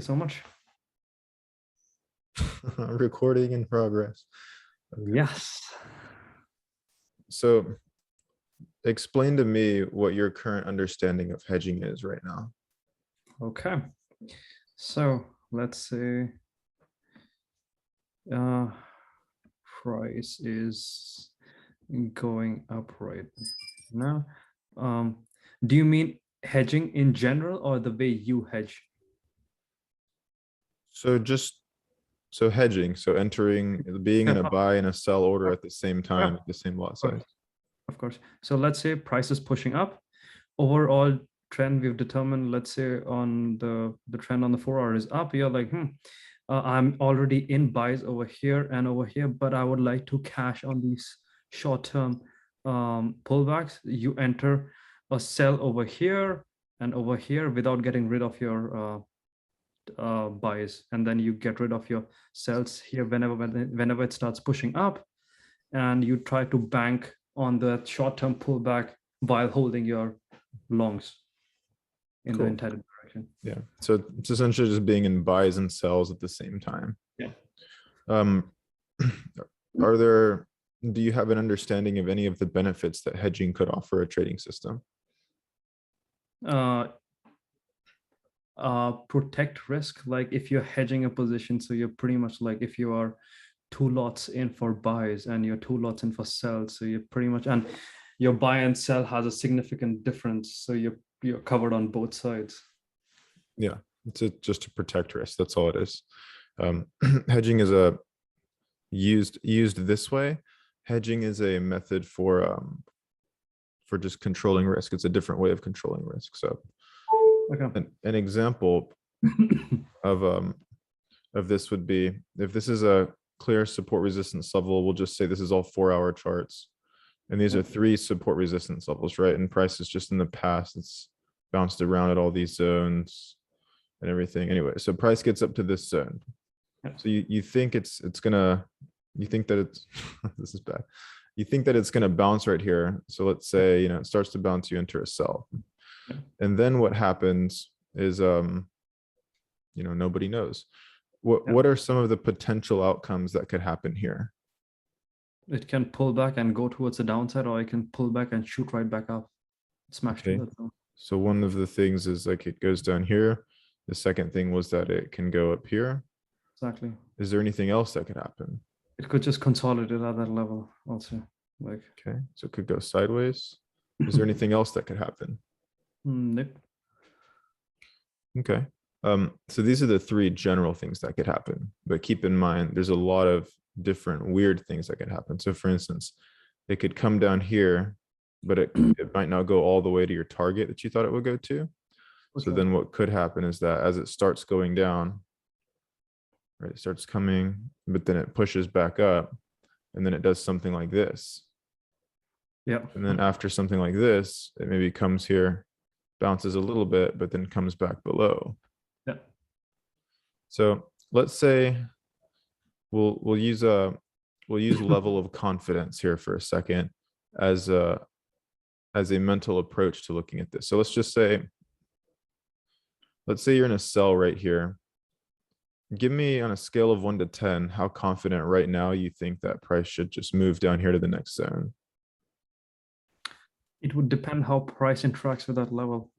So much. Recording in progress. Okay. Yes. So explain to me what your current understanding of hedging is right now. Okay. So let's say uh, price is going up right now. Do you mean hedging in general or the way you hedge? So hedging, so being in Yeah, a buy and a sell order at the same yeah, time of at the same lot course, size. of course. So let's say price is pushing up. Overall trend we've determined, let's say on the trend on the 4 hour is up. You're like, I'm already in buys over here and over here, but I would like to cash on these short-term pullbacks. You enter a sell over here and over here without getting rid of your buys, and then you get rid of your sells here whenever it starts pushing up, and you try to bank on the short-term pullback while holding your longs in the Cool. intended direction. Yeah. So it's essentially just being in buys and sells at the same time. Yeah. Um, do you have an understanding of any of the benefits that hedging could offer a trading system? Uh, Protect risk. Like if you're hedging a position, so you're pretty much like if you are 2 lots in for buys and you're 2 lots in for sells, so you're pretty much, and your buy and sell has a significant difference, so you're covered on both sides. Yeah, just to protect risk. That's all it is. Hedging is used this way. Hedging is a method for just controlling risk. It's a different way of controlling risk. So Okay. an example of this would be, if this is a clear support resistance level, we'll just say this is all 4 hour charts. And these are 3 support resistance levels, right? And prices just in the past, it's bounced around at all these zones and everything. Anyway, so price gets up to this zone. So you think you think that it's, this is bad. You think that it's gonna bounce right here. So let's say, it starts to bounce, you enter a sell. And then what happens is, nobody knows. What are some of the potential outcomes that could happen here? It can pull back and go towards the downside, or it can pull back and shoot right back up, smash to Okay. that zone. So one of the things is like it goes down here. The second thing was that it can go up here. Exactly. Is there anything else that could happen? It could just consolidate at that level also. Like, Okay, so it could go sideways. Is there anything else that could happen? nope. Okay. So these are the 3 general things that could happen, but keep in mind, there's a lot of different weird things that could happen. So for instance, it could come down here, but it might not go all the way to your target that you thought it would go to. So Okay. then what could happen is that as it starts going down, right, it starts coming, but then it pushes back up, and then it does something like this. Yeah. And then after something like this, it maybe comes here, bounces a little bit, but then comes back below. Yeah. So let's say we'll use level of confidence here for a second as a mental approach to looking at this. So let's say you're in a sell right here. Give me, on a scale of 1 to 10, how confident right now you think that price should just move down here to the next zone. It would depend how price interacts with that level.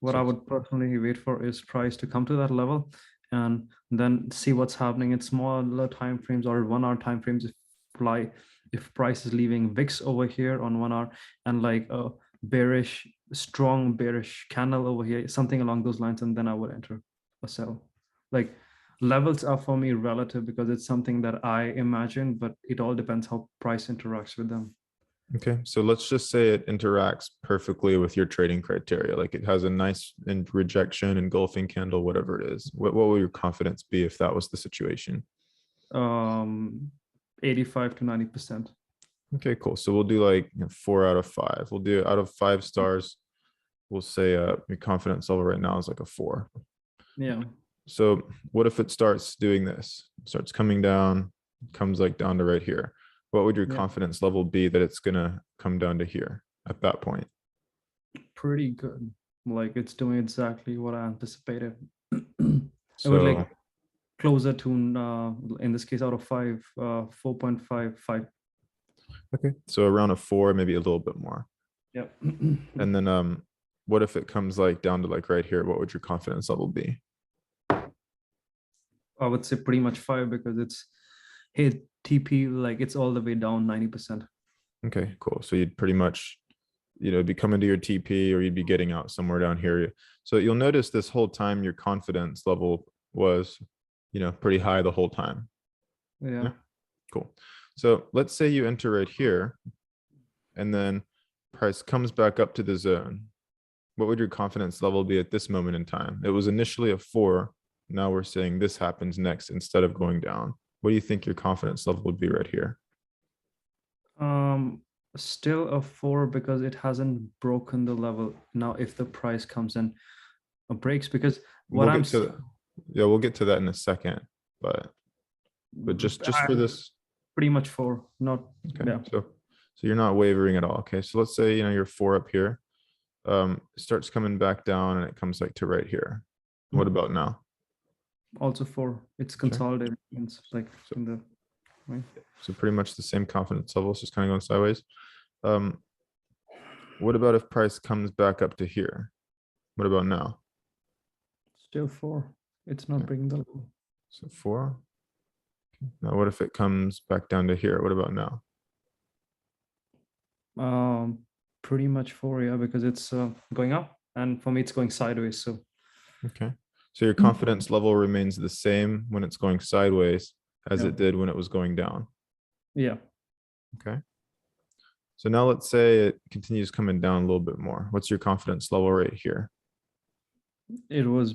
What I So would personally wait for is price to come to that level and then see what's happening in smaller time frames or 1 hour time frames. If price is leaving VIX over here on 1 hour and like a strong bearish candle over here, something along those lines, and then I would enter a sell. Like levels are for me relative because it's something that I imagine, but it all depends how price interacts with them. okay, so let's just say it interacts perfectly with your trading criteria. Like it has a nice rejection, engulfing candle, whatever it is. What will your confidence be if that was the situation? 85 to 90%. Okay, cool. So we'll do like 4 out of 5. We'll do out of 5 stars. We'll say your confidence level right now is like a 4. Yeah. So what if it starts doing this? Starts coming down, comes like down to right here. What would your Yeah. confidence level be that it's gonna come down to here at that point? Pretty good. Like it's doing exactly what I anticipated. I would So, like closer to, in this case, out of 5, 4.55. okay, so around a 4, maybe a little bit more. Yeah. And then what if it comes like down to like right here? What would your confidence level be? I would say pretty much 5 because it's, hey, TP, like it's all the way down 90%. Okay, cool. So you'd pretty much, be coming to your TP, or you'd be getting out somewhere down here. So you'll notice this whole time your confidence level was, pretty high the whole time. Yeah. Yeah, cool. So let's say you enter right here, and then price comes back up to the zone. What would your confidence level be at this moment in time? It was initially a 4. Now we're saying this happens next instead of going down. What do you think your confidence level would be right here? Still a 4 because it hasn't broken the level. Now, if the price comes in breaks, because what We'll I'm get seeing, to, yeah, we'll get to that in a second, but just for this, pretty much 4, not, okay. yeah. So you're not wavering at all. Okay, so let's say you're 4 up here. Starts coming back down, and it comes like to right here. What about now? Also 4. It's Okay. consolidated. It's like So, in the right. so pretty much the same confidence level. It's just kind of going sideways. What about if price comes back up to here? What about now? Still 4. It's not Okay. breaking the level. So 4. Now what if it comes back down to here? What about now? Pretty much 4, yeah, because it's going up, and for me it's going sideways. So Okay. So your confidence level remains the same when it's going sideways as yeah, it did when it was going down. yeah. Okay. So now let's say it continues coming down a little bit more. What's your confidence level right here? It was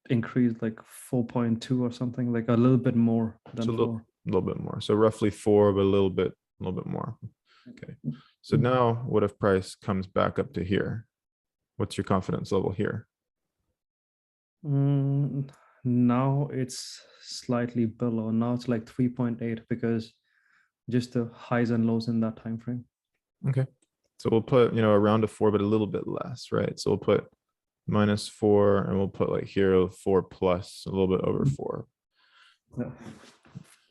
increased like 4.2 or something, like a little bit more than So 4. a little bit more. So roughly 4, but a little bit more. Okay. So now what if price comes back up to here? What's your confidence level here? Now it's slightly below. Now it's like 3.8 because just the highs and lows in that time frame. Okay. So we'll put, around a 4, but a little bit less, right? So we'll put -4, and we'll put like here 4 plus, a little bit over 4. Yeah.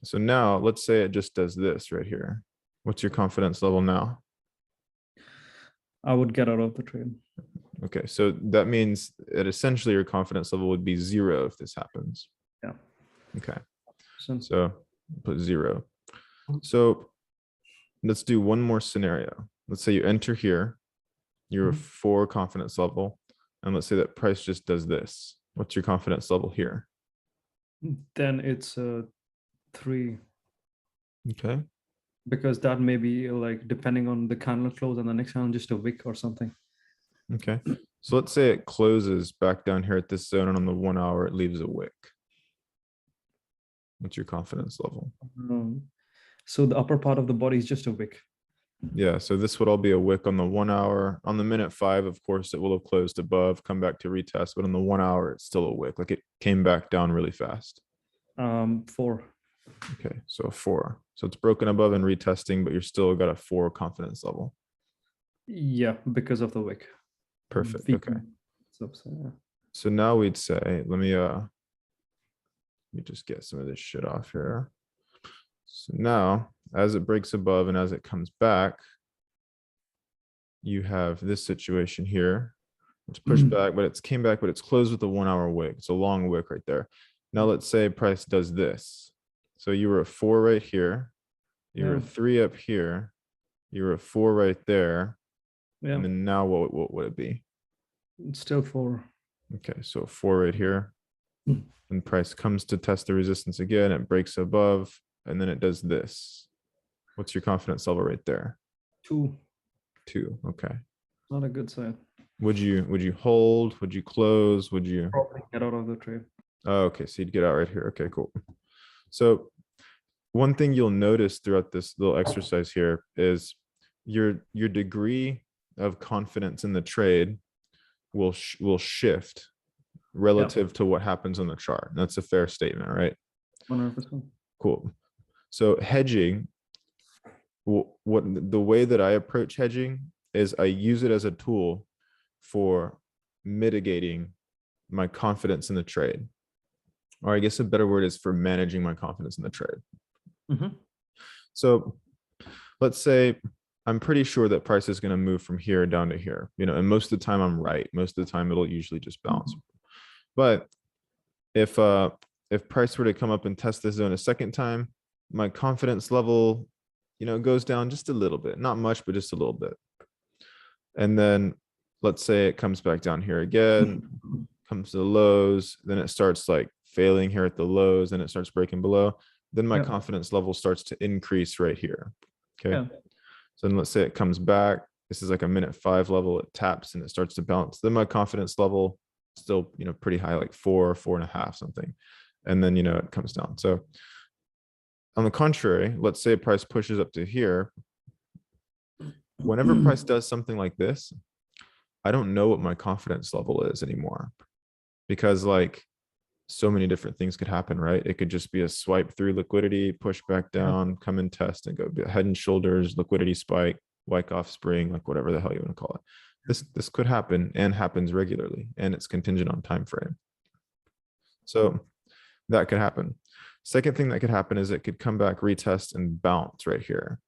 So now let's say it just does this right here. What's your confidence level now? I would get out of the trade. Okay, so that means that essentially your confidence level would be 0 if this happens. Yeah. Okay, So so put 0. So let's do one more scenario. Let's say you enter here, you're a 4 confidence level, and let's say that price just does this. What's your confidence level here? then it's a 3, Okay, because that may be like depending on the candle close and the next candle just a wick or something. okay. So let's say it closes back down here at this zone, and on the 1 hour it leaves a wick. What's your confidence level? So the upper part of the body is just a wick. Yeah, so this would all be a wick on the 1 hour. On the minute 5, of course, it will have closed above, come back to retest, but on the 1 hour, it's still a wick. Like it came back down really fast. 4. Okay, so a 4. So it's broken above and retesting, but you're still got a 4 confidence level. Yeah, because of the wick. Perfect. Okay. So, yeah. So now we'd say, let me just get some of this shit off here. So now, as it breaks above and as it comes back, you have this situation here. It's pushed back, but it's came back, but it's closed with a 1 hour wick. It's a long wick right there. Now let's say price does this. So you were a 4 right here. You were a 3 up here. You were a 4 right there. Yeah. And then now what would it be? It's still 4. Okay, so 4 right here. And price comes to test the resistance again. It breaks above, and then it does this. What's your confidence level right there? 2. 2. Okay. Not a good sign. Would you hold? Would you close? Would you Probably get out of the trade? Oh, okay, so you'd get out right here. Okay, cool. So one thing you'll notice throughout this little exercise here is your degree of confidence in the trade will shift relative to what happens on the chart. That's a fair statement, right? 100%. Cool. So hedging, what the way that I approach hedging is I use it as a tool for mitigating my confidence in the trade. or I guess a better word is for managing my confidence in the trade. Mhm. So let's say I'm pretty sure that price is going to move from here down to here, and most of the time I'm right. Most of the time it'll usually just bounce. But if price were to come up and test this zone a second time, my confidence level, goes down just a little bit, not much, but just a little bit. And then let's say it comes back down here again, comes to the lows, then it starts like failing here at the lows, and it starts breaking below. Then my Yeah. confidence level starts to increase right here. Okay. Yeah. So then let's say it comes back. This is like a minute 5 level. It taps and it starts to bounce. Then my confidence level still, pretty high, like 4.5, something. And then, it comes down. So on the contrary, let's say price pushes up to here. Whenever price does something like this, I don't know what my confidence level is anymore, because like so many different things could happen, right? It could just be a swipe through liquidity, push back down, come and test and go head and shoulders, liquidity spike, Wyckoff spring, like whatever the hell you want to call it. This could happen and happens regularly, and it's contingent on time frame. So that could happen. Second thing that could happen is it could come back, retest, and bounce right here.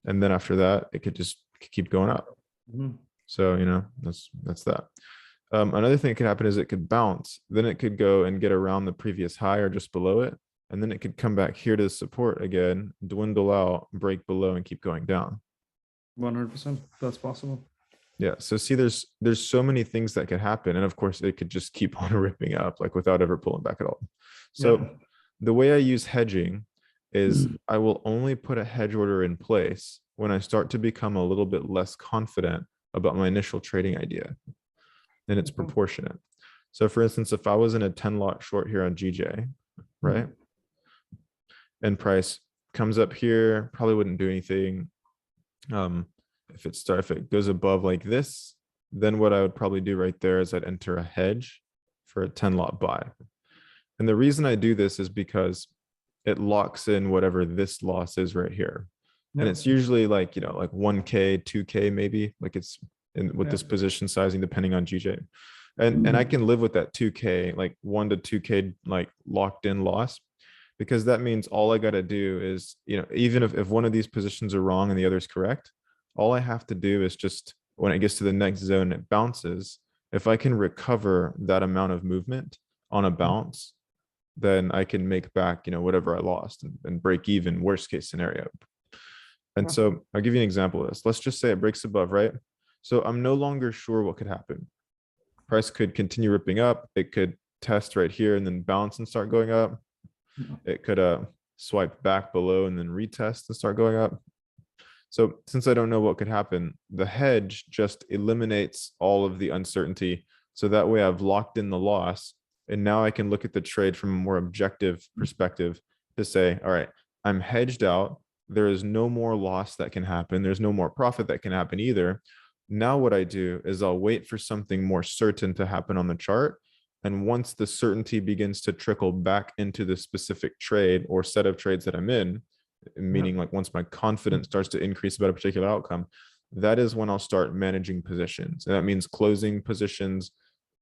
And then after that, it could just keep going up. Mhm. So, that's that. Another thing that could happen is it could bounce, then it could go and get around the previous high or just below it. And then it could come back here to the support again, dwindle out, break below, and keep going down. 100%. That's possible. Yeah. So see, there's so many things that could happen. And of course, it could just keep on ripping up, like without ever pulling back at all. So Yeah. the way I use hedging is I will only put a hedge order in place when I start to become a little bit less confident about my initial trading idea. And it's proportionate. So for instance, if I was in a 10 lot short here on GJ, right? And price comes up here, probably wouldn't do anything. If it goes above like this, then what I would probably do right there is I'd enter a hedge for a 10 lot buy. And the reason I do this is because it locks in whatever this loss is right here. And it's usually like, like 1K, 2K, maybe, like it's with this position sizing, depending on GJ. And I can live with that 2K, like 1 to 2K, like locked in loss, because that means all I got to do is, even if one of these positions are wrong and the other is correct, all I have to do is just, when it gets to the next zone, it bounces. If I can recover that amount of movement on a bounce, then I can make back, whatever I lost and break even, worst case scenario. And so I'll give you an example of this. Let's just say it breaks above, right? So I'm no longer sure what could happen. Price could continue ripping up. It could test right here and then bounce and start going up. It could swipe back below and then retest and start going up. So since I don't know what could happen, the hedge just eliminates all of the uncertainty. So that way I've locked in the loss. And now I can look at the trade from a more objective perspective to say, all right, I'm hedged out. There is no more loss that can happen. There's no more profit that can happen either. Now what I do is I'll wait for something more certain to happen on the chart. And once the certainty begins to trickle back into the specific trade or set of trades that I'm in, meaning like once my confidence starts to increase about a particular outcome, that is when I'll start managing positions. And that means closing positions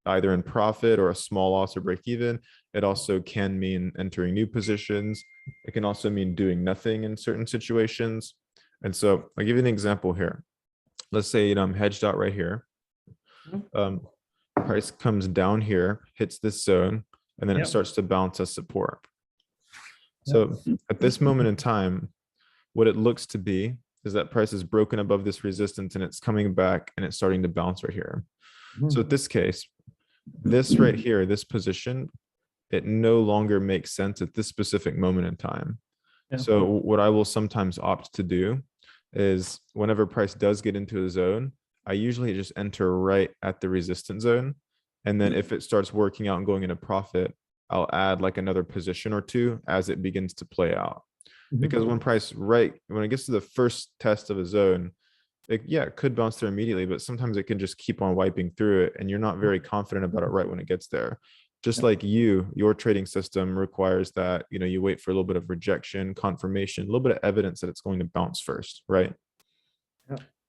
either in profit or a small loss or break even. It also can mean entering new positions. It can also mean doing nothing in certain situations. And so I'll give you an example here. Let's say I'm hedged out right here. Price comes down here, hits this zone, and then it starts to bounce as support. So at this moment in time, what it looks to be is that price is broken above this resistance and it's coming back and it's starting to bounce right here. So in this case, this right here, this position, it no longer makes sense at this specific moment in time. So what I will sometimes opt to do is whenever price does get into a zone, I usually just enter right at the resistance zone. And then if it starts working out and going into profit, I'll add like another position or two as it begins to play out. Because when it gets to the first test of a zone, it could bounce there immediately, but sometimes it can just keep on wiping through it and you're not very confident about it right when it gets there. Just like your trading system requires that, you wait for a little bit of rejection, confirmation, a little bit of evidence that it's going to bounce first, right?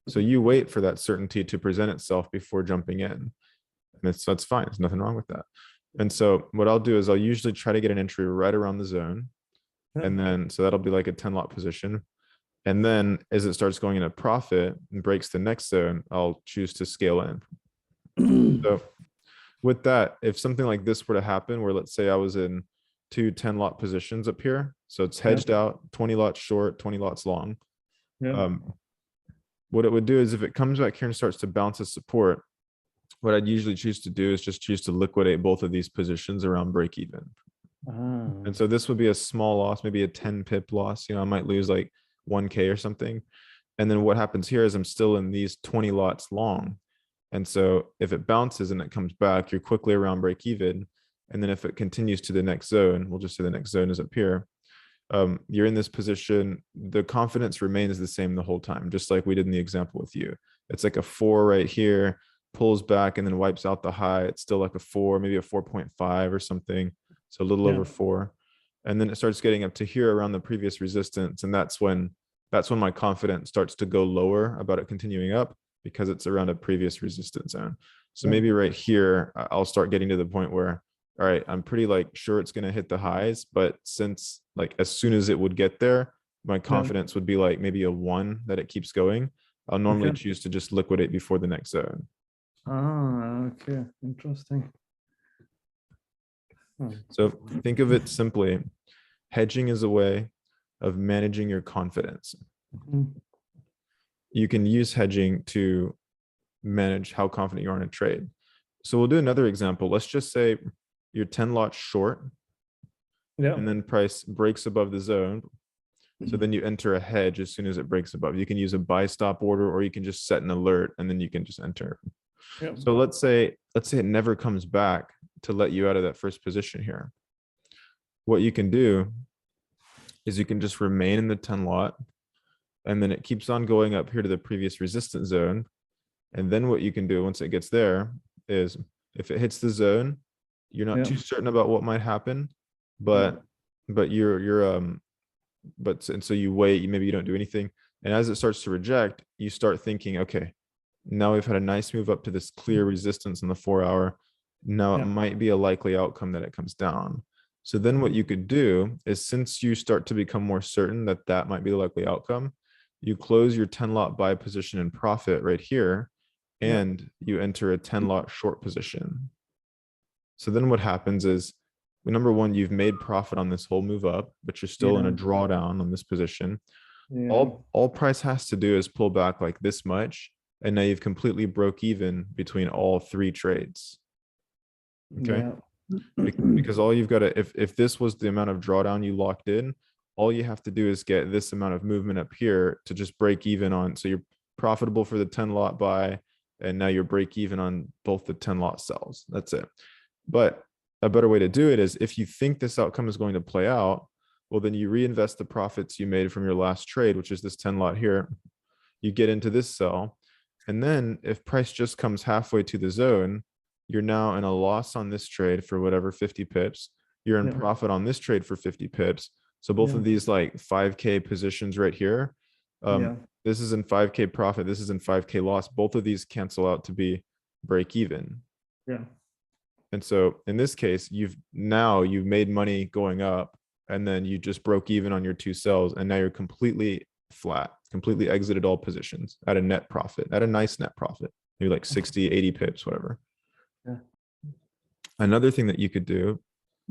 So you wait for that certainty to present itself before jumping in. And that's fine. There's nothing wrong with that. And so what I'll do is I'll usually try to get an entry right around the zone. Yeah. And then, so that'll be like a 10 lot position. And then as it starts going into profit and breaks the next zone, I'll choose to scale in. So with that, if something like this were to happen, where let's say I was in two 10 lot positions up here, so it's Yeah. hedged out, 20 lots short, 20 lots long. Yeah. What it would do is if it comes back here and starts to bounce as support, what I'd usually choose to do is just choose to liquidate both of these positions around break even. Ah, And so this would be a small loss, maybe a 10 pip loss. I might lose like 1K or something. And then what happens here is I'm still in these 20 lots long. And so if it bounces and it comes back, you're quickly around break even. And then if it continues to the next zone, we'll just say the next zone is up here. You're in this position, the confidence remains the same the whole time, just like we did in the example with you. It's like a 4 right here, pulls back and then wipes out the high. It's still like a 4, maybe a 4.5 or something. So a little yeah. over 4. And then it starts getting up to here around the previous resistance. And that's when my confidence starts to go lower about it continuing up because it's around a previous resistance zone. So Yeah. maybe right here, I'll start getting to the point where, all right, I'm pretty like sure it's going to hit the highs, but since like as soon as it would get there, my Yeah. confidence would be like maybe a 1 that it keeps going. I'll normally Okay. choose to just liquidate before the next zone. Ah, okay. Interesting. Hmm. So think of it simply. Hedging is a way of managing your confidence. Mhm. You can use hedging to manage how confident you are in a trade. So we'll do another example. Let's just say you're 10 lots short Yeah. and then price breaks above the zone. So then you enter a hedge as soon as it breaks above. You can use a buy stop order, or you can just set an alert and then you can just enter. Yeah. So let's say it never comes back to let you out of that first position here. What you can do is you can just remain in the 10 lot and then it keeps on going up here to the previous resistance zone. And then what you can do once it gets there is if it hits the zone, you're not Yeah. too certain about what might happen, Yeah. but and so you wait, maybe you don't do anything. And as it starts to reject, you start thinking, okay, now we've had a nice move up to this clear resistance in the 4 hour. Now it Yeah. might be a likely outcome that it comes down. So then what Mhm. you could do is since you start to become more certain that that might be the likely outcome, you close your 10 lot buy position in profit right here, Yeah. and you enter a 10 lot short position. So then what happens is, well, number one, you've made profit on this whole move up, but you're still in Yeah. a drawdown on this position. Yeah. All price has to do is pull back like this much, and now you've completely broke even between all three trades. Okay. Yeah. Because all you've got to, if this was the amount of drawdown you locked in, all you have to do is get this amount of movement up here to just break even on. So you're profitable for the 10 lot buy, and now you're break even on both the 10 lot sells. That's it. But a better way to do it is if you think this outcome is going to play out, well, then you reinvest the profits you made from your last trade, which is this 10 lot here. You get into this sell. And then if price just comes halfway to the zone, you're now in a loss on this trade for whatever 50 pips. You're in Yeah. profit on this trade for 50 pips. So both Yeah. of these like 5K positions right here, Yeah. this is in 5K profit, this is in 5K loss. Both of these cancel out to be break even. Yeah. And so in this case, you've made money going up, and then you just broke even on your two sells, and now you're completely flat, completely exited all positions at a net profit, at a nice net profit, maybe like 60, 80 pips, whatever. Yeah. Another thing that you could do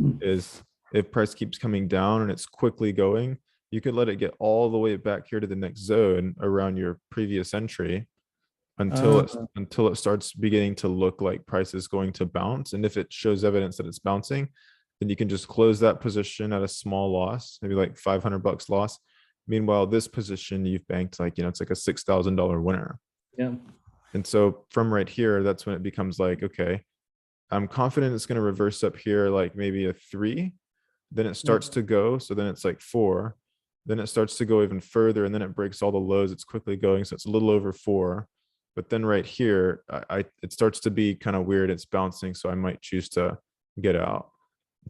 Mm. is if price keeps coming down and it's quickly going, you could let it get all the way back here to the next zone around your previous entry until Ah, it starts beginning to look like price is going to bounce. And if it shows evidence that it's bouncing, then you can just close that position at a small loss, maybe like $500 loss. Meanwhile, this position you've banked like, it's like a $6,000 winner. yeah. And so from right here, that's when it becomes like, okay, I'm confident it's going to reverse up here, like maybe a 3. Then it Yeah. starts to go. So then it's like 4. Then it starts to go even further, and then it breaks all the lows. It's quickly going. So it's a little over 4. But then right here, it starts to be kind of weird. It's bouncing. So I might choose to get out.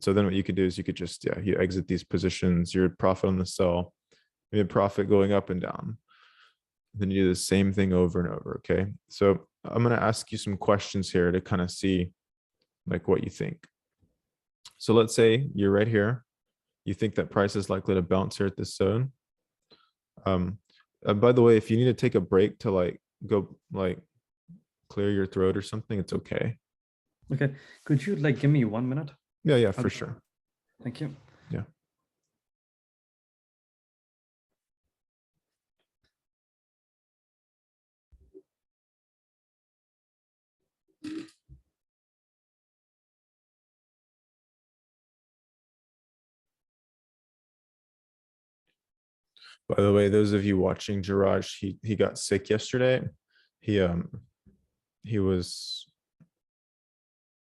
So then what you could do is you could just, you exit these positions, your profit on the sell, you have profit going up and down. Then you do the same thing over and over. Okay. So I'm going to ask you some questions here to kind of see like what you think. So let's say you're right here. You think that price is likely to bounce here at this zone. By the way, if you need to take a break to like go like clear your throat or something, it's okay. Okay. Could you like give me 1 minute? Yeah, for Okay. sure. Thank you. Yeah. By the way, those of you watching Jiraj, he got sick yesterday. He he was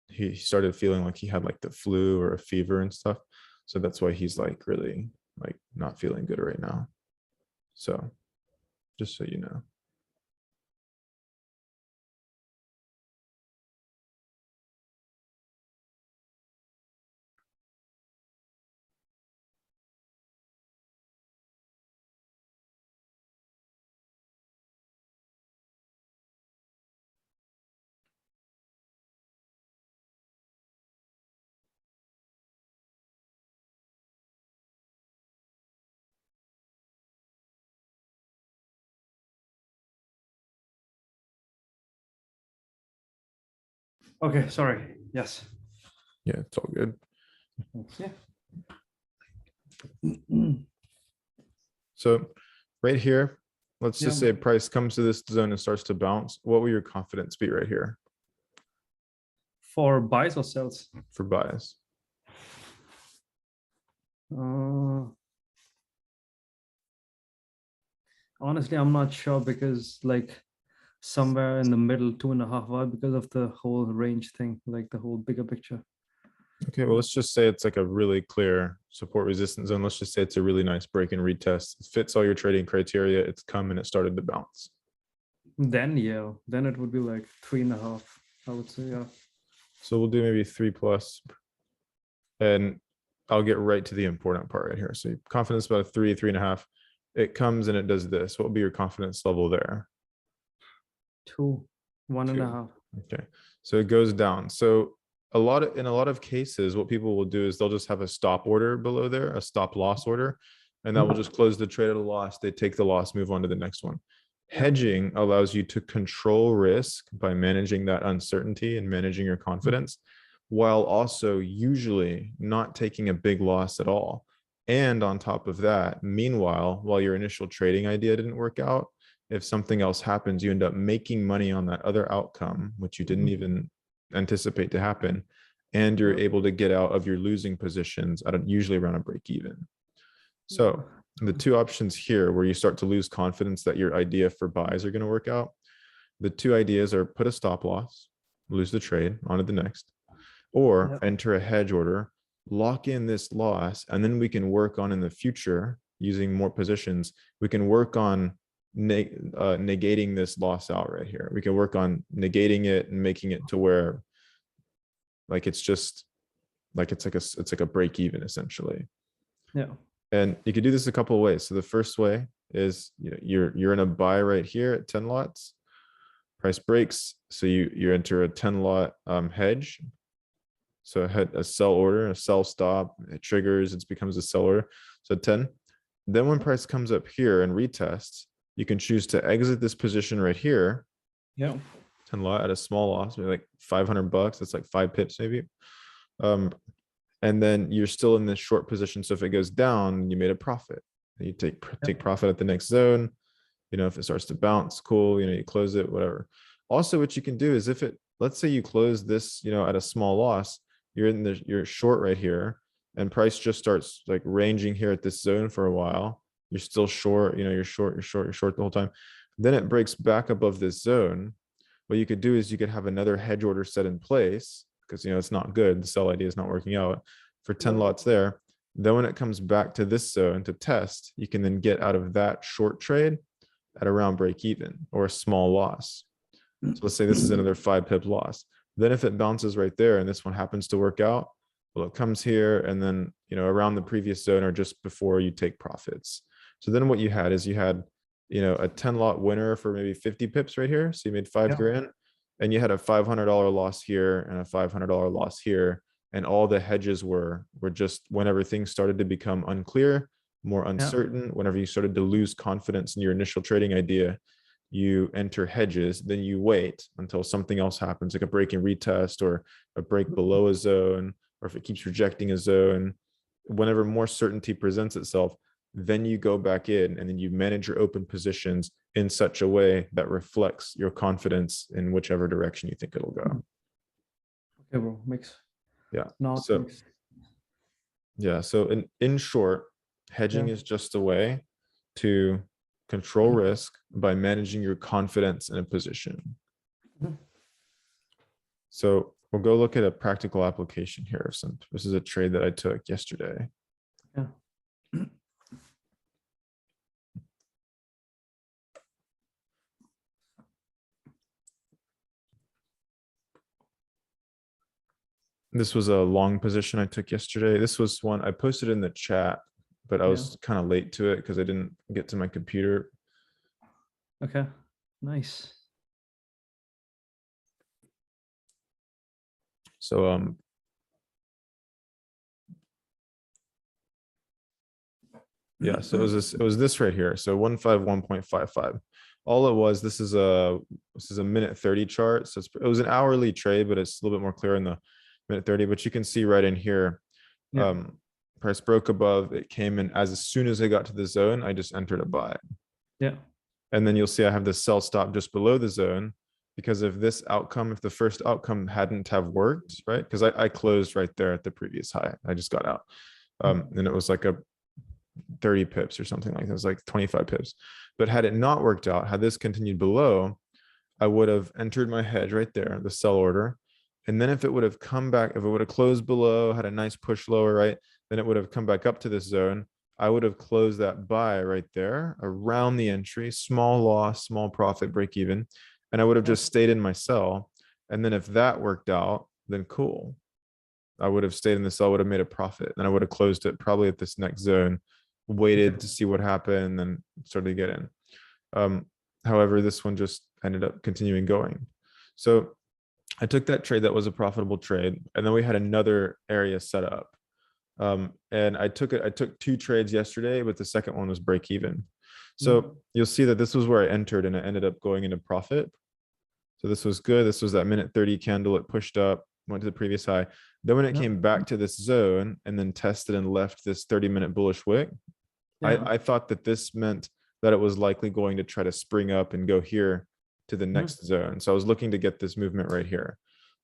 he started feeling like he had like the flu or a fever and stuff. So that's why he's like really like not feeling good right now. So just so you know. Okay, sorry. Yes. Yeah, it's all good. Yeah. So right here, let's Yeah. just say price comes to this zone and starts to bounce. What will your confidence be right here For buys or sells? for buys? Honestly, I'm not sure because like somewhere in the middle, 2.5 hour because of the whole range thing, like the whole bigger picture. Okay, well, let's just say it's like a really clear support resistance zone. Let's just say it's a really nice break and retest. It fits all your trading criteria. It's come and it started to bounce. Then yeah, then it would be like 3.5. I would say, yeah. So we'll do maybe 3+. And I'll get right to the important part right here. So confidence about a 3.5. It comes and it does this. What will be your confidence level there? 2, 1.5. Okay, so it goes down. So in a lot of cases, what people will do is they'll just have a stop order below there, a stop loss order, and that will just close the trade at a loss. They take the loss, move on to the next one. Hedging allows you to control risk by managing that uncertainty and managing your confidence, while also usually not taking a big loss at all. And on top of that, meanwhile, while your initial trading idea didn't work out, if something else happens, you end up making money on that other outcome, which you didn't even anticipate to happen. And you're able to get out of your losing positions at usually around a break even. So the two options here where you start to lose confidence that your idea for buys are going to work out, the two ideas are put a stop loss, lose the trade, on to the next, or enter a hedge order, lock in this loss, and then we can work on in the future using more positions. We can work on negating this loss out right here. We can work on negating it and making it to where like it's just like it's like a break even essentially. Yeah. And you could do this a couple of ways. So the first way is you're in a buy right here at 10 lots. Price breaks, so you enter a 10 lot hedge. So a sell order, a sell stop, it triggers, it becomes a sell order. So 10. Then when price comes up here and retests, you can choose to exit this position right here. Yeah. 10 lot at a small loss, maybe like $500. That's like 5 pips maybe. And then you're still in this short position. So if it goes down, you made a profit. You take profit at the next zone. You know, if it starts to bounce, cool. You know, you close it, whatever. Also, what you can do is if it, let's say you close this, you know, at a small loss, you're short right here, and price just starts like ranging here at this zone for a while. You're still short, you know, you're short the whole time. Then it breaks back above this zone. What you could do is you could have another hedge order set in place because, you know, it's not good. The sell idea is not working out for 10 lots there. Then when it comes back to this zone to test, you can then get out of that short trade at around break even or a small loss. So let's say this is another 5 pip loss. Then if it bounces right there and this one happens to work out, well, it comes here and then, you know, around the previous zone or just before you take profits. So then what you had is you had, you know, a 10 lot winner for maybe 50 pips right here. So you made 5 grand and you had a $500 loss here and a $500 loss here. and all the hedges were just whenever things started to become unclear, more Yeah. uncertain, whenever you started to lose confidence in your initial trading idea, you enter hedges, then you wait until something else happens, like a break and retest or a break below a zone, or if it keeps rejecting a zone. Whenever more certainty presents itself, then you go back in and then you manage your open positions in such a way that reflects your confidence in whichever direction you think it'll go. Okay, bro. Makes Yeah. now it So makes yeah. So in short, hedging yeah. is just a way to control risk by managing your confidence in a position. Mhm. So we'll go look at a practical application here. This is a trade that I took yesterday. Yeah. This was a long position I took yesterday. This was one I posted in the chat, but I Yeah. was kind of late to it because I didn't get to my computer. Okay. Nice. So yeah, so it was this right here. So 151.55. All it was, this is a minute 30 chart. So it was an hourly trade, but it's a little bit more clear in the minute 30. But you can see right in here, Yeah. price broke above, it came in as soon as I got to the zone, I just entered a buy. Yeah. And then you'll see I have the sell stop just below the zone because if this outcome, if the first outcome hadn't have worked, right? Because I closed right there at the previous high. I just got out. And it was like a 30 pips or something like that. It was like 25 pips. But had it not worked out, had this continued below, I would have entered my hedge right there, the sell order. And then if it would have come back, if it would have closed below, had a nice push lower, right? Then it would have come back up to this zone. I would have closed that buy right there around the entry, small loss, small profit, break even. And I would have just stayed in my sell. And then if that worked out, then cool. I would have stayed in the sell, would have made a profit. Then I would have closed it probably at this next zone, waited to see what happened, and then started to get in. However, this one just ended up continuing going. So I took that trade that was a profitable trade, and then we had another area set up. And I took two trades yesterday, but the second one was break even. So you'll see that this was where I entered and it ended up going into profit. So this was good. This was that minute 30 candle. It pushed up, went to the previous high. Then when it came back to this zone and then tested and left this 30-minute bullish wick, I thought that this meant that it was likely going to try to spring up and go here to the next zone. So I was looking to get this movement right here.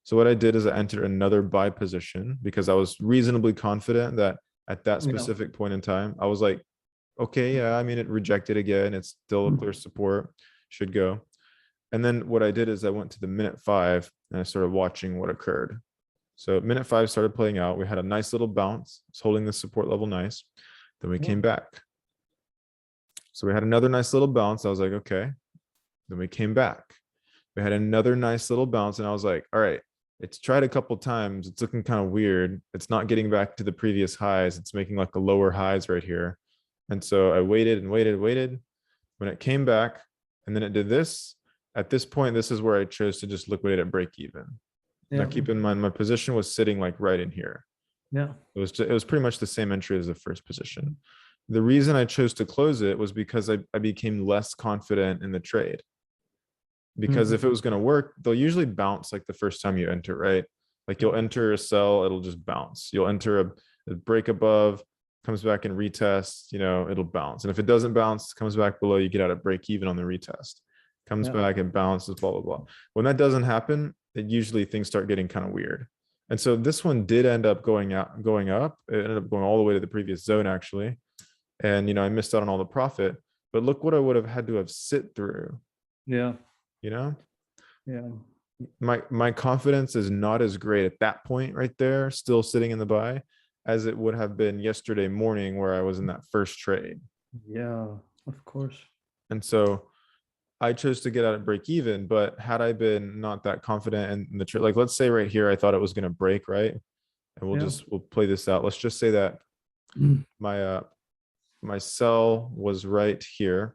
So what I did is I entered another buy position because I was reasonably confident that at that specific point in time, I was like, okay, yeah, I mean, it rejected again. It's still a clear support, should go. And then what I did is I went to the minute 5 and I started watching what occurred. So minute 5 started playing out. We had a nice little bounce. It's holding the support level nice. Then we came back. So we had another nice little bounce. I was like, okay. Then we came back. We had another nice little bounce. And I was like, all right, it's tried a couple times. It's looking kind of weird. It's not getting back to the previous highs. It's making like the lower highs right here. And so I waited and waited. When it came back and then it did this, at this point, this is where I chose to just liquidate at break even. Now keep in mind, my position was sitting like right in here. Yeah. It was pretty much the same entry as the first position. The reason I chose to close it was because I became less confident in the trade. Because if it was going to work, they'll usually bounce like the first time you enter, right? Like you'll enter a sell, it'll just bounce. You'll enter a break above, comes back and retests, it'll bounce. And if it doesn't bounce, comes back below, you get out at break even on the retest. Comes back and bounces, blah, blah, blah. When that doesn't happen, it usually things start getting kind of weird. And so this one did end up going up. It ended up going all the way to the previous zone, actually. And, I missed out on all the profit. But look what I would have had to have sit through. Yeah. Yeah. Yeah. My confidence is not as great at that point right there, still sitting in the buy, as it would have been yesterday morning where I was in that first trade. Yeah, of course. And so I chose to get out at break even, but had I been not that confident in the trade, like let's say right here, I thought it was going to break, right? And we'll play this out. Let's just say that my sell was right here,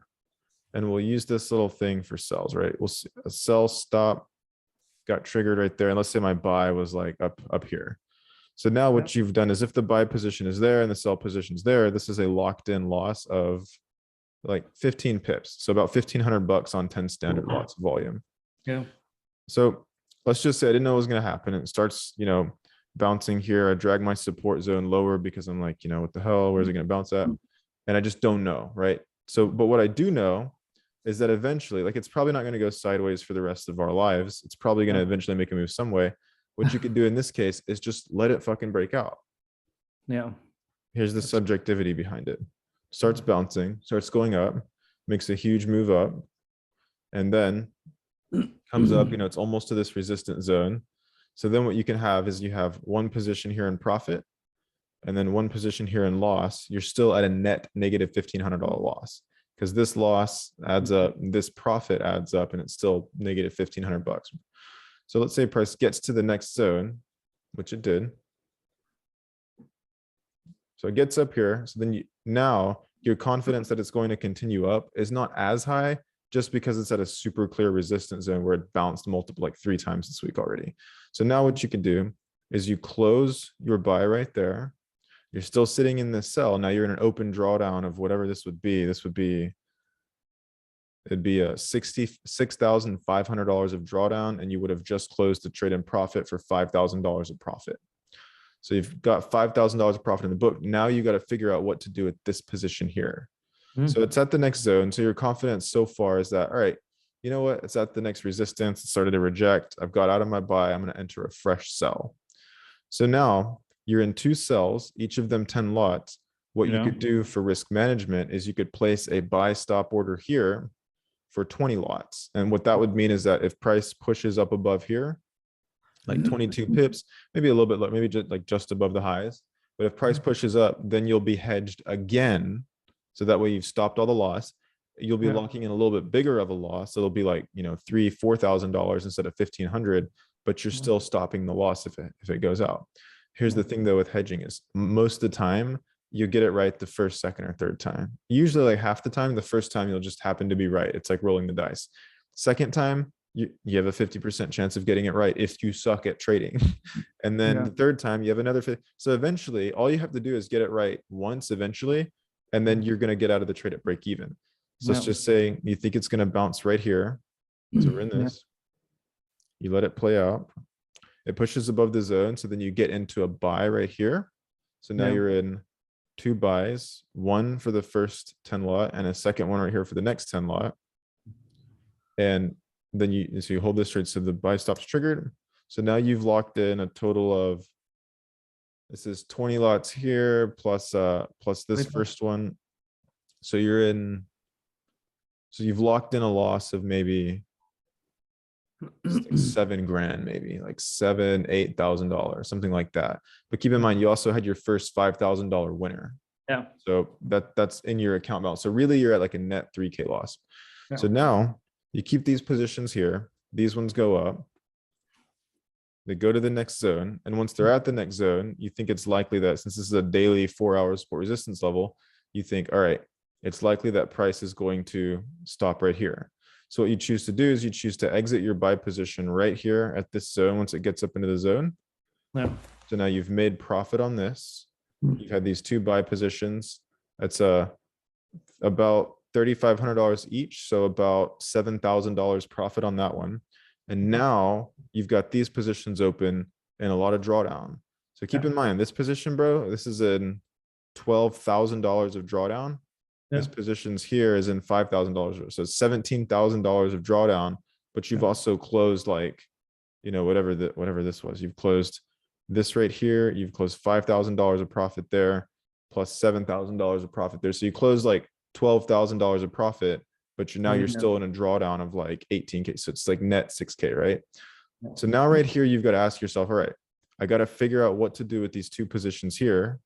and we'll use this little thing for sells, right? We'll see a sell stop got triggered right there. And let's say my buy was like up here. So now Yeah. what you've done is if the buy position is there and the sell position is there, this is a locked in loss of like 15 pips. So about 1,500 bucks on 10 standard lots of volume. Yeah. So let's just say I didn't know what was going to happen. It starts, bouncing here. I drag my support zone lower because I'm like, what the hell? Where's it going to bounce at? And I just don't know, right? So, but what I do know is that eventually, like, it's probably not going to go sideways for the rest of our lives. It's probably going to eventually make a move some way. What you could do in this case is just let it fucking break out. Yeah. Here's the subjectivity behind it. Starts bouncing, starts going up, makes a huge move up, and then comes up, it's almost to this resistance zone. So then what you can have is you have one position here in profit and then one position here in loss. You're still at a net negative $1,500 loss because this loss adds up, this profit adds up, and it's still negative 1,500 bucks. So let's say price gets to the next zone, which it did. So it gets up here. So then now your confidence that it's going to continue up is not as high just because it's at a super clear resistance zone where it bounced multiple, like 3 times this week already. So now what you can do is you close your buy right there. You're still sitting in this sell. Now you're in an open drawdown of whatever this would be. It'd be a $66,500 of drawdown, and you would have just closed the trade in profit for $5,000 of profit. So you've got $5,000 of profit in the book. Now you got to figure out what to do at this position here. So it's at the next zone. So your confidence so far is that, all right, you know what? It's at the next resistance. It started to reject. I've got out of my buy. I'm going to enter a fresh sell. So now you're in 2 cells, each of them 10 lots. What you could do for risk management is you could place a buy stop order here for 20 lots. And what that would mean is that if price pushes up above here, like 22 pips, maybe a little bit, maybe just above the highs. But if price pushes up, then you'll be hedged again. So that way you've stopped all the loss. You'll be locking in a little bit bigger of a loss. It'll be like, $3,000-$4,000 instead of 1,500, but you're still stopping the loss if it goes out. Here's the thing though with hedging is most of the time you get it right the first, second, or third time. Usually like half the time, the first time you'll just happen to be right. It's like rolling the dice. Second time, you have a 50% chance of getting it right if you suck at trading. And then the third time you have another 50. So eventually all you have to do is get it right once eventually, and then you're going to get out of the trade at break even. So let's just say you think it's going to bounce right here. So we're in this. You let it play out. It pushes above the zone. So then you get into a buy right here. So now you're in 2 buys, one for the first 10 lot and a second one right here for the next 10 lot. And then you hold this trade. So the buy stop's triggered. So now you've locked in a total of, this is 20 lots here plus this first one. So you've locked in a loss of maybe like $7,000, maybe like $8,000, something like that. But keep in mind, you also had your first $5,000 winner. Yeah. So that's in your account balance. So really you're at like a net 3K loss. So now you keep these positions here. These ones go up. They go to the next zone. And once they're at the next zone, you think it's likely that since this is a daily 4-hour support resistance level, you think, all right, it's likely that price is going to stop right here. So what you choose to do is you choose to exit your buy position right here at this zone once it gets up into the zone. So now you've made profit on this. You've had these 2 buy positions. That's about $3,500 each. So about $7,000 profit on that one. And now you've got these positions open and a lot of drawdown. So keep in mind this position, bro, this is in $12,000 of drawdown. This positions here is in $5,000. So it's $17,000 of drawdown, but you've also closed like, whatever this was, you've closed this right here. You've closed $5,000 of profit there, plus $7,000 of profit there. So you close like $12,000 of profit, but you're still in a drawdown of like 18K. So it's like net 6K, right? So now right here, you've got to ask yourself, all right, I got to figure out what to do with these 2 positions here.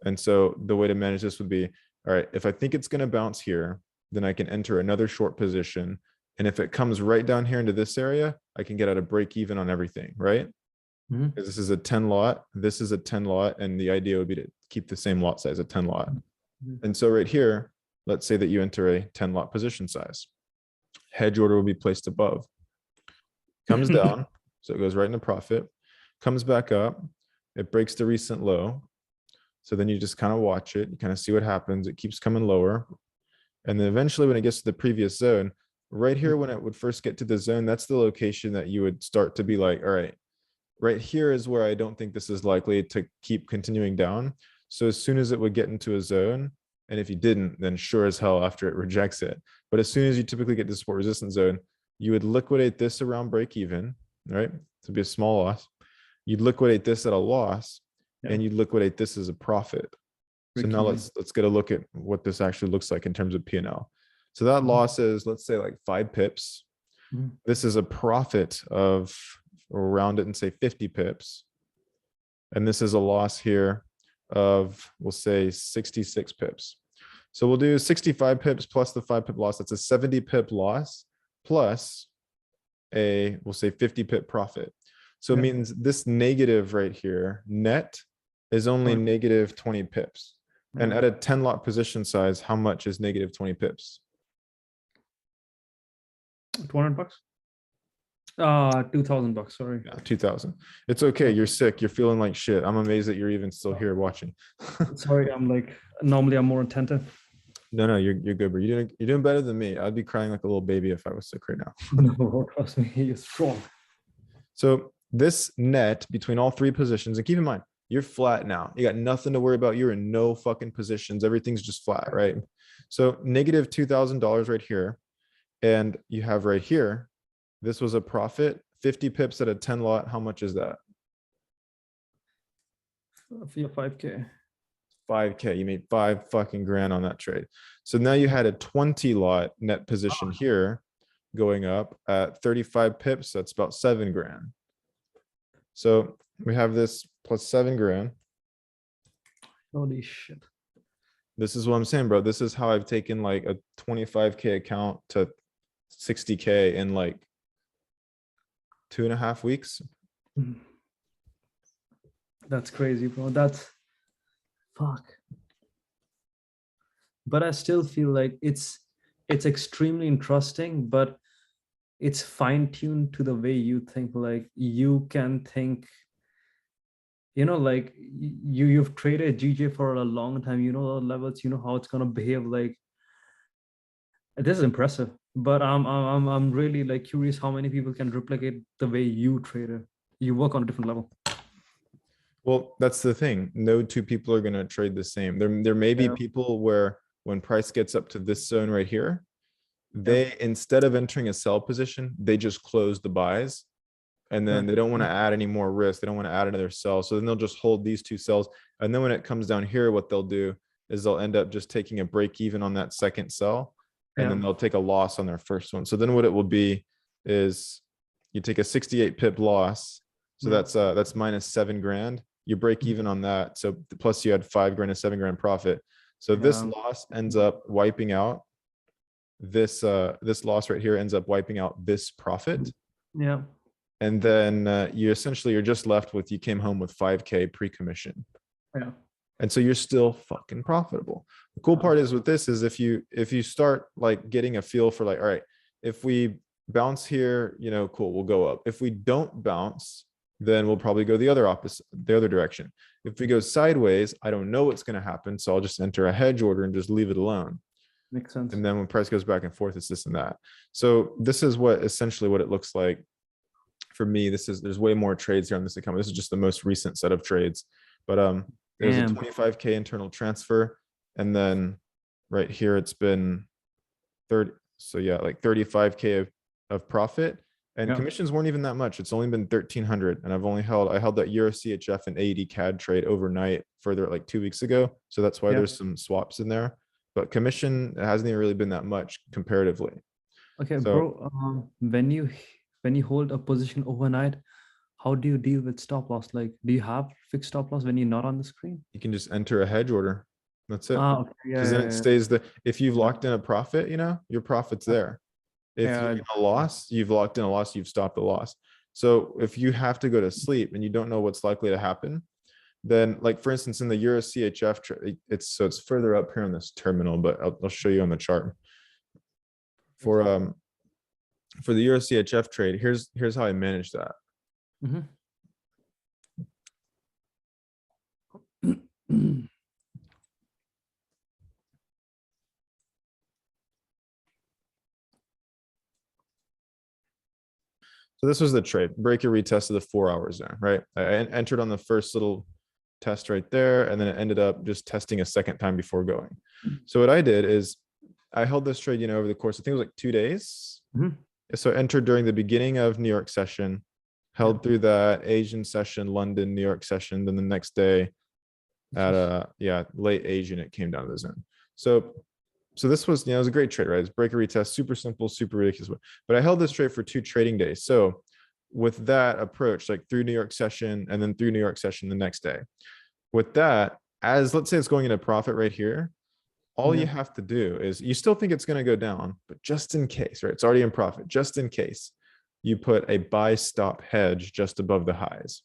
And so the way to manage this would be, all right, if I think it's going to bounce here, then I can enter another short position. And if it comes right down here into this area, I can get out a break even on everything, right? Because this is a 10 lot, this is a 10 lot, and the idea would be to keep the same lot size, a 10 lot. And so right here, let's say that you enter a 10 lot position size. Hedge order will be placed above. Comes down, so it goes right into profit, comes back up. it breaks the recent low. So then you just kind of watch it, you kind of see what happens. It keeps coming lower. And then eventually when it gets to the previous zone, right here, when it would first get to the zone, that's the location that you would start to be like, all right, right here is where I don't think this is likely to keep continuing down. So as soon as it would get into a zone, and if you didn't, then sure as hell after it rejects it. But as soon as you typically get to support resistance zone, you would liquidate this around break even, right? To be a small loss. You'd liquidate this at a loss, and you'd liquidate this as a profit. So now let's get a look at what this actually looks like in terms of P&L. So that loss is, let's say, like 5 pips. This is a profit of, or round it and say 50 pips. And this is a loss here of, we'll say 66 pips. So we'll do 65 pips plus the 5 pip loss. That's a 70 pip loss plus a, we'll say 50 pip profit. So it means this negative right here, net, is only negative 20 pips. And at a 10 lot position size, how much is negative 20 pips? 200 bucks. 2,000 bucks. Sorry. Yeah, 2,000. It's okay. You're sick. You're feeling like shit. I'm amazed that you're even still here watching. Sorry, I'm like, normally I'm more attentive. No, you're good, bro. You're doing better than me. I'd be crying like a little baby if I was sick right now. No, trust me, you're strong. So this net between all 3 positions, and keep in mind, you're flat now. You got nothing to worry about. You're in no fucking positions. Everything's just flat, right? So negative $2,000 right here. And you have right here, this was a profit, 50 pips at a 10 lot. How much is that? 5K. 5K. You made 5 fucking grand on that trade. So now you had a 20 lot net position here going up at 35 pips. That's about 7 grand. So we have this plus 7 grand. Holy shit. This is what I'm saying, bro. This is how I've taken like a 25K account to 60K in like 2.5 weeks. That's crazy, bro. That's fuck. But I still feel like it's extremely interesting, but it's fine-tuned to the way you think. Like you can think, like you've traded GJ for a long time, the levels, how it's gonna behave. Like this is impressive, but I'm really like curious how many people can replicate the way you trade it. You work on a different level. Well, that's the thing. No 2 people are going to trade the same. There may be people where when price gets up to this zone right here, they, instead of entering a sell position, they just close the buys. And then they don't want to add any more risk. They don't want to add another sell. So then they'll just hold these 2 sells. And then when it comes down here, what they'll do is they'll end up just taking a break even on that second sell. And then they'll take a loss on their first one. So then what it will be is you take a 68 pip loss. So that's minus 7 grand. You break even on that. So plus you had 5 grand and 7 grand profit. So this loss ends up wiping out this loss right here ends up wiping out this profit. Yeah. And then you're just left with, you came home with 5K pre-commission. Yeah. And so you're still fucking profitable. The cool part is with this is if you start like getting a feel for like, all right, if we bounce here, cool, we'll go up. If we don't bounce, then we'll probably go the other direction. If we go sideways, I don't know what's going to happen. So I'll just enter a hedge order and just leave it alone. Makes sense. And then when price goes back and forth, it's this and that. So this is essentially what it looks like for me. There's way more trades here on this account. This is just the most recent set of trades, but there's a 25K internal transfer. And then right here, it's been 30. So yeah, like 35K of profit, and commissions weren't even that much. It's only been 1,300. And I held that Euro CHF and AED CAD trade overnight further like 2 weeks ago. So that's why there's some swaps in there, but commission hasn't even really been that much comparatively. Okay, so, bro, when you hold a position overnight, how do you deal with stop loss? Like, do you have fixed stop loss when you're not on the screen? You can just enter a hedge order. That's it. Okay. Because then it stays if you've locked in a profit, your profit's there. If you're in a loss, you've locked in a loss, you've stopped the loss. So if you have to go to sleep and you don't know what's likely to happen, then like, for instance, in the Euro CHF trade, it's further up here on this terminal, but I'll show you on the chart. For the Euro CHF trade, here's how I manage that. So this was the trade. Break your retest of the 4 hours there, right? I entered on the first little test right there, and then it ended up just testing a second time before going. So what I did is I held this trade, over the course, I think it was like 2 days. Mhm. So I entered during the beginning of New York session, held through that Asian session, London, New York session. Then the next day at late Asian, it came down to the zone. So this was, it was a great trade, right? It's break a retest, super simple, super ridiculous. But I held this trade for 2 trading days. So with that approach, like through New York session and then through New York session the next day, with that, as let's say it's going into profit right here, all you have to do is, you still think it's going to go down, but just in case, right? It's already in profit. Just in case, you put a buy stop hedge just above the highs.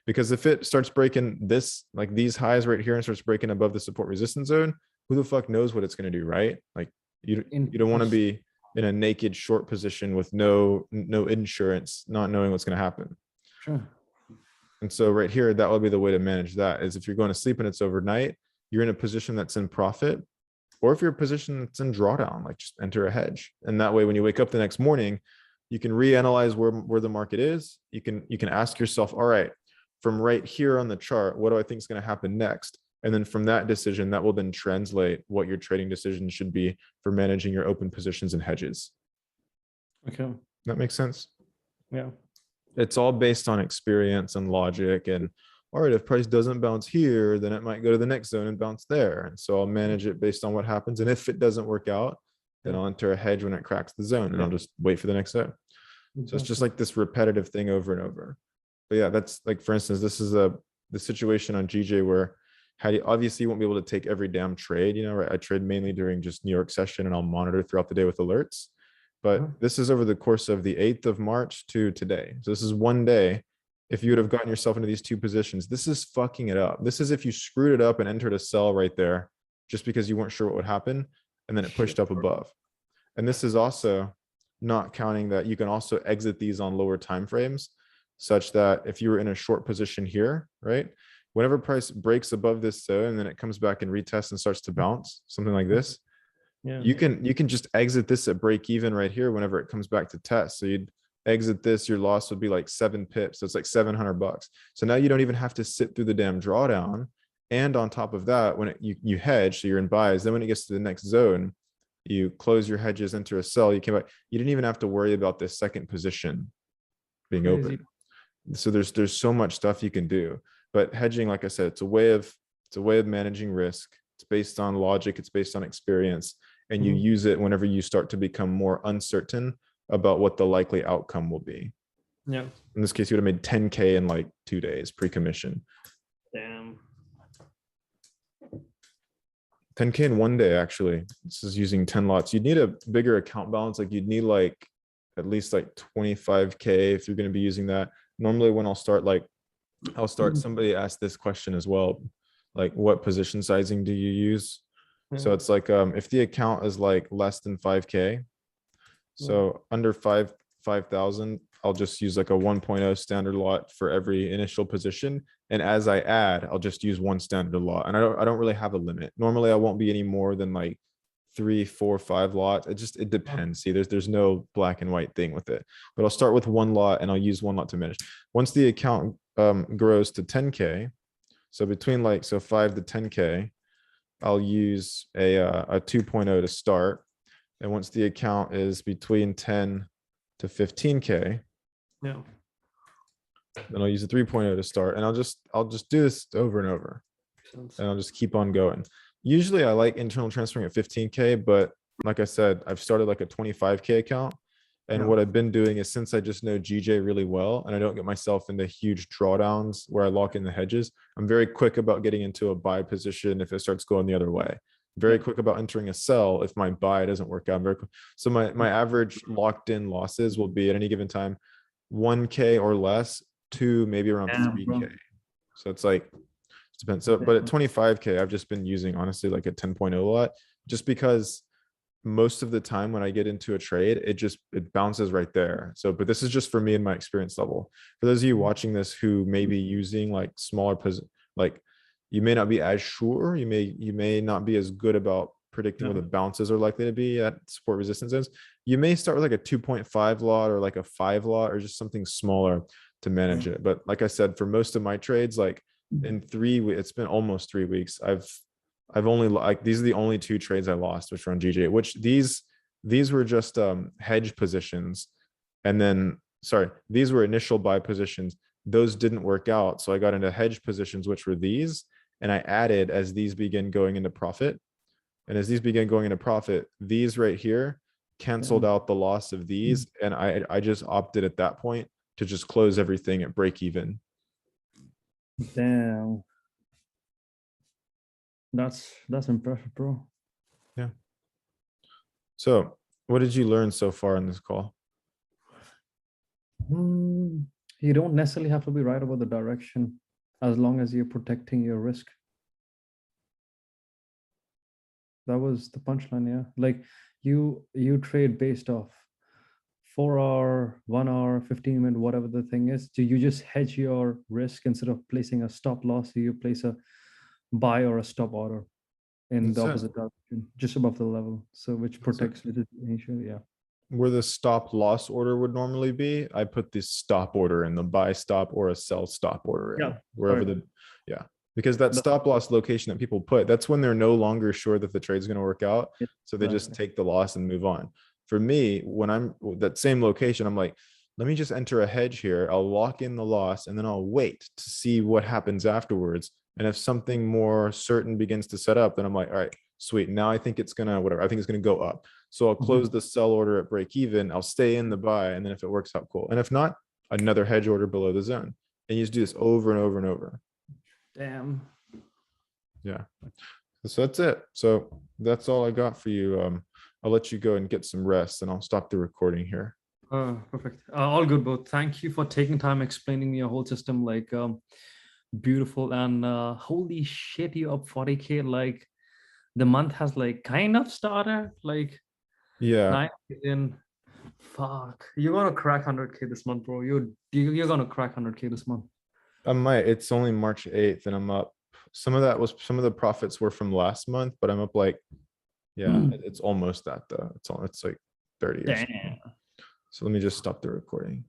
Because if it starts breaking this, like these highs right here, and starts breaking above the support resistance zone, who the fuck knows what it's going to do, right? Like you don't want to be in a naked short position with no insurance, not knowing what's going to happen. Sure. And so right here, that would be the way to manage that, is if you're going to sleep and it's overnight, you're in a position that's in profit, or if you're a position that's in drawdown, like just enter a hedge. And that way, when you wake up the next morning, you can reanalyze where the market is. You can ask yourself, all right, from right here on the chart, what do I think is going to happen next? And then from that decision, that will then translate what your trading decision should be for managing your open positions and hedges. Okay. That makes sense? Yeah. It's all based on experience and logic. And all right, if price doesn't bounce here, then it might go to the next zone and bounce there. And so I'll manage it based on what happens. And if it doesn't work out, then I'll enter a hedge when it cracks the zone, and I'll just wait for the next zone. So it's just like this repetitive thing over and over. But yeah, that's like, for instance, this is the situation on GJ where obviously you won't be able to take every damn trade, right? I trade mainly during just New York session, and I'll monitor throughout the day with alerts. But this is over the course of the 8th of March to today. So this is one day. If you would have gotten yourself into these 2 positions, this is fucking it up. This is if you screwed it up and entered a sell right there just because you weren't sure what would happen, and then it pushed up above. And this is also not counting that you can also exit these on lower time frames, such that if you were in a short position here, right, whenever price breaks above this zone and then it comes back and retests and starts to bounce, something like this, you can just exit this at break even right here whenever it comes back to test. So you'd exit this, your loss would be like 7 pips. So it's like $700. So now you don't even have to sit through the damn drawdown. And on top of that, when you hedge, so you're in buys, then when it gets to the next zone, you close your hedges, enter a sell, you came back, you didn't even have to worry about this second position being open. So there's so much stuff you can do. But hedging, like I said, it's a way of managing risk. It's based on logic, it's based on experience, and you use it whenever you start to become more uncertain about what the likely outcome will be. Yeah. In this case, you would have made 10K in like 2 days pre-commission. Damn. 10K in 1 day, actually. This is using 10 lots. You'd need a bigger account balance. Like you'd need like at least like 25K if you're going to be using that. Normally when I'll start, somebody asked this question as well, like what position sizing do you use? So it's like, if the account is like less than 5K, so under 5,000, I'll just use like a 1.0 standard lot for every initial position. And as I add, I'll just use 1 standard lot. And I don't really have a limit. Normally I won't be any more than like 3, 4, 5 lots. It depends. See, there's no black and white thing with it, but I'll start with 1 lot and I'll use 1 lot to manage. Once the account grows to 10K, so between 5 to 10K, I'll use a 2.0 to start. And once the account is between 10 to 15K, then I'll use a 3.0 to start. And I'll just do this over and over. And I'll just keep on going. Usually I like internal transferring at 15K, but like I said, I've started like a 25K account. And what I've been doing is, since I just know GJ really well and I don't get myself into huge drawdowns where I lock in the hedges, I'm very quick about getting into a buy position if it starts going the other way. Very quick about entering a sell if my buy doesn't work out. Very quick. So my average locked in losses will be at any given time 1K or less to maybe around 3K. So it's like, it depends. So, but at 25K, I've just been using honestly like a 10.0 lot, just because most of the time when I get into a trade, it bounces right there. So, but this is just for me and my experience level. For those of you watching this who may be using like smaller, like you may not be as sure. You may not be as good about predicting where Yeah. the bounces are likely to be at support resistances. You may start with like a 2.5 lot or like a 5 lot or just something smaller to manage Yeah. it. But like I said, for most of my trades, like in it's been almost 3 weeks. I've only like these are the only two trades I lost, which were on GJ, which these were just hedge positions. And then sorry, these were initial buy positions. Those didn't work out. So I got into hedge positions, which were these, and I added as these begin going into profit. And as these begin going into profit, these right here canceled Damn. out the loss of these. And I just opted at that point to just close everything at break even. Damn. That's impressive, bro. Yeah. So what did you learn so far in this call? You don't necessarily have to be right about the direction as long as you're protecting your risk. That was the punchline, yeah. Like you trade based off 4 hour, 1 hour, 15 minute, whatever the thing is. Do you just hedge your risk instead of placing a stop loss? You place a buy or a stop order in the That's it. opposite direction, just above the level. So which That's it. protects it initially, yeah. Where the stop loss order would normally be, I put this stop order in the buy stop or a sell stop order in Yeah. wherever Sorry. the, yeah, because that That's stop loss location that people put, that's when they're no longer sure that the trade's going to work out. it. So they just Exactly. take the loss and move on. For me, when I'm that same location, I'm like, let me just enter a hedge here. I'll lock in the loss and then I'll wait to see what happens afterwards. And if something more certain begins to set up, then I'm like, all right, sweet. Now I think it's gonna, whatever, I think it's gonna go up. So I'll close Mhm. the sell order at break even. I'll stay in the buy. And then if it works out, cool. And if not, another hedge order below the zone. And you just do this over and over and over. Damn. Yeah. So that's it. So that's all I got for you. I'll let you go and get some rest and I'll stop the recording here. Perfect. All good, bro. Thank you for taking time explaining your whole system. Like, beautiful. And holy shit, you up 40K. Like, the month has like kind of started. Like, Yeah, 9 million. Fuck. You're gonna crack 100K this month, bro. You're gonna crack 100K this month. I might. It's only March 8th and I'm up. Some of the profits were from last month, but I'm up like, yeah, it's almost that though. It's like 30 or something. Damn. So let me just stop the recording.